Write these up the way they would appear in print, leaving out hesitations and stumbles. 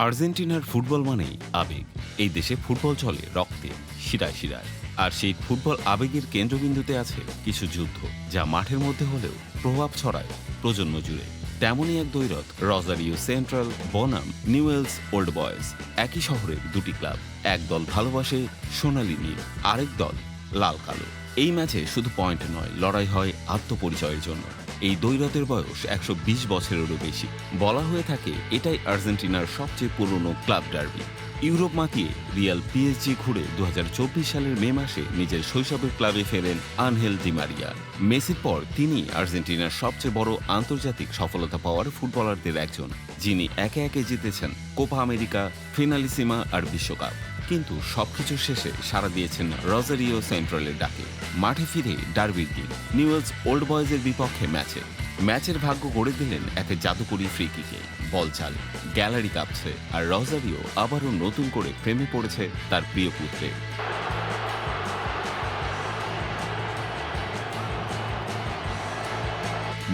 আর্জেন্টিনার ফুটবল মানেই আবেগ। এই দেশে ফুটবল চলে রক্তে, শিরায় শিরায়। আর সেই ফুটবল আবেগের কেন্দ্রবিন্দুতে আছে কিছু যুদ্ধ, যা মাঠের মধ্যে হলেও প্রভাব ছড়ায় প্রজন্ম জুড়ে। তেমনই এক দ্বৈরথ রজারিও সেন্ট্রাল বনাম নিউয়েলস ওল্ড বয়েজ। একই শহরের দুটি ক্লাব, এক দল ভালোবাসে সোনালি নীল, আরেক দল লাল কালো। এই ম্যাচে শুধু পয়েন্ট নয়, লড়াই হয় আত্মপরিচয়ের জন্য। এই দ্বৈরথের বয়স ১২০ বছরেরও বেশি। বলা হয়ে থাকে এটাই আর্জেন্টিনার সবচেয়ে পুরনো ক্লাব ডার্বি। ইউরোপ মাতিয়ে রিয়াল পিএসজি ঘুরে ২০২৪ সালের মে মাসে নিজের শৈশবের ক্লাবে ফেরেন আনহেল ডি মারিয়া। মেসির পর তিনি আর্জেন্টিনার সবচেয়ে বড় আন্তর্জাতিক সফলতা পাওয়ার ফুটবলারদের একজন, যিনি একে একে জিতেছেন কোপা আমেরিকা, ফিনালিসিমা আর বিশ্বকাপ। কিন্তু সবকিছু শেষে সাড়া দিয়েছেন রজারিও সেন্ট্রালের ডাকে। মাঠে ফিরে ডার্বির দিন, নিউয়েলস ওল্ড বয়েজের বিপক্ষে ম্যাচের ভাগ্য গড়ে দিলেন এক জাদুকরী ফ্রি কিকে। বল চালে, গ্যালারি কাঁপছে, আর রজারিও আবারও নতুন করে প্রেমে পড়েছে তার প্রিয় পুত্রে।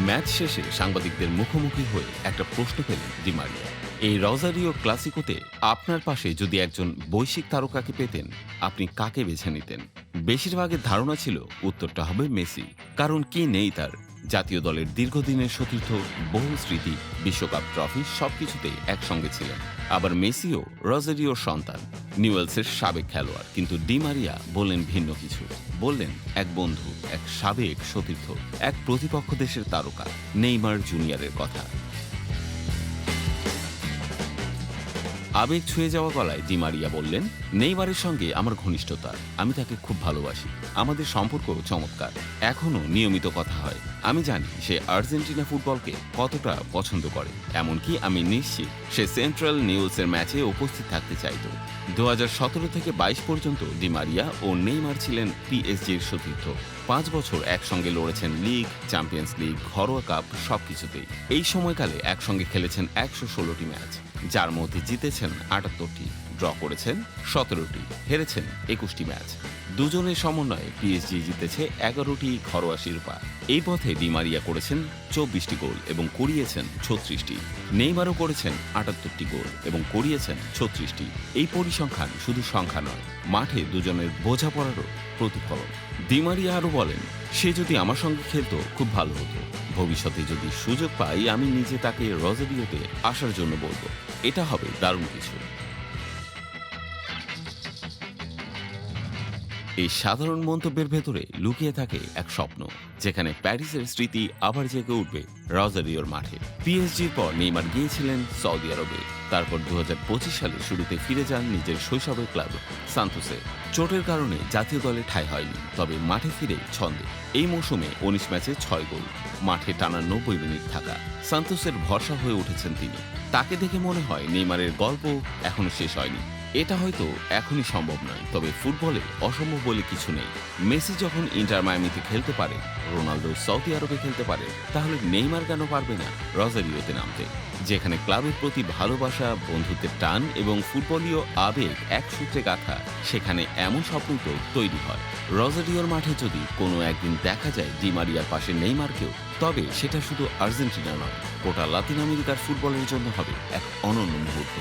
ম্যাচ শেষে সাংবাদিকদের মুখোমুখি হয়ে একটা প্রশ্ন পেলেন ডি মারিয়া। এই রজারিও ক্লাসিকোতে আপনার পাশে যদি একজন বৈশ্বিক তারকাকে পেতেন, আপনি কাকে বেছে নিতেন? বেশিরভাগের ধারণা ছিল উত্তরটা হবে মেসি। কারণ কি নেই তার? জাতীয় দলের দীর্ঘদিনের সতীর্থ, বহু স্মৃতি, বিশ্বকাপ ট্রফি সবকিছুতেই একসঙ্গে ছিলেন। আবার মেসিও রজারিওর সন্তান, নিউয়েলসের সাবেক খেলোয়াড়। কিন্তু ডি মারিয়া বললেন ভিন্ন কিছু। বললেন এক বন্ধু, এক সাবেক সতীর্থ, এক প্রতিপক্ষ দেশের তারকা, নেইমার জুনিয়রের কথা। আবেগ ছুঁয়ে যাওয়া গলায় ডি মারিয়া বললেন, নেইমারের সঙ্গে আমার ঘনিষ্ঠতা, আমি তাকে খুব ভালোবাসি। আমাদের সম্পর্ক চমৎকার, এখনো নিয়মিত কথা হয়। আমি জানি সে আর্জেন্টিনা ফুটবলকে কতটা পছন্দ করে। এমনকি আমি নিশ্চিত সে সেন্ট্রাল নিউয়েলসের ম্যাচে উপস্থিত থাকতে চাইত। ২০১৭ থেকে ২২ পর্যন্ত ডি মারিয়া ও নেইমার ছিলেন পিএসজির সতীর্থ। ৫ বছর একসঙ্গে লড়েছেন লিগ, চ্যাম্পিয়ন্স লিগ, ঘরোয়া কাপ সবকিছুতেই। এই সময়কালে একসঙ্গে খেলেছেন ১১৬টি ম্যাচ, যার মধ্যে জিতেছেন ৭৮টি, ড্র করেছেন ১৭টি, হেরেছেন ২১টি ম্যাচ। দুজনের সমন্বয়ে পিএসজি জিতেছে ১১টি ঘরোয়া শিরোপা। এই পথে ডি মারিয়া করেছেন ২৪টি গোল এবং করিয়েছেন ৩৬টি। নেইমারও করেছেন ৭৮টি গোল এবং করিয়েছেন ৩৬টি। এই পরিসংখ্যান শুধু সংখ্যা নয়, মাঠে দুজনের বোঝাপড়ারও প্রতিফলন। ডি মারিয়া আরও বলেন, সে যদি আমার সঙ্গে খেলতো খুব ভালো হতো। ভবিষ্যতে যদি সুযোগ পাই, আমি নিজে তাকে রজারিওতে আসার জন্য বলবো। এটা হবে দারুণ কিছু। এই সাধারণ মন্তব্যের ভেতরে লুকিয়ে থাকে এক স্বপ্ন, যেখানে প্যারিসের স্মৃতি আবার জেগে উঠবে রজারিওর মাঠে। পিএসজির পর নেইমার গিয়েছিলেন সৌদি আরবে। তারপর ২০২৫ সালে শুরুতে ফিরে যান নিজের শৈশবের ক্লাব সান্তোসে। চোটের কারণে জাতীয় দলে ঠাঁই হয়নি, তবে মাঠে ফিরে ছন্দে। এই মৌসুমে ১৯ ম্যাচে ৬ গোল, মাঠে টানা ৯০ মিনিট থাকা সান্তোসের ভরসা হয়ে উঠেছেন তিনি। তাকে দেখে মনে হয় নেইমারের গল্প এখনো শেষ হয়নি। এটা হয়তো এখনই সম্ভব নয়, তবে ফুটবলে অসম্ভব বলে কিছু নেই। মেসি যখন ইন্টার মায়ামিতে খেলতে পারে, রোনালদো সৌদি আরবে খেলতে পারে, তাহলে নেইমার কেন পারবে না রজারিওতে নামতে? যেখানে ক্লাবের প্রতি ভালোবাসা, বন্ধুত্বের টান এবং ফুটবলীয় আবেগ এক সূত্রে গাঁথা, সেখানে এমন স্বপ্নই তো তৈরি হয়। রজারিওর মাঠে যদি কোনো একদিন দেখা যায় ডি মারিয়ার পাশে নেইমারকেও, তবে সেটা শুধু আর্জেন্টিনা নয়, গোটা লাতিন আমেরিকার ফুটবলের জন্য হবে এক অনন্য মুহূর্ত।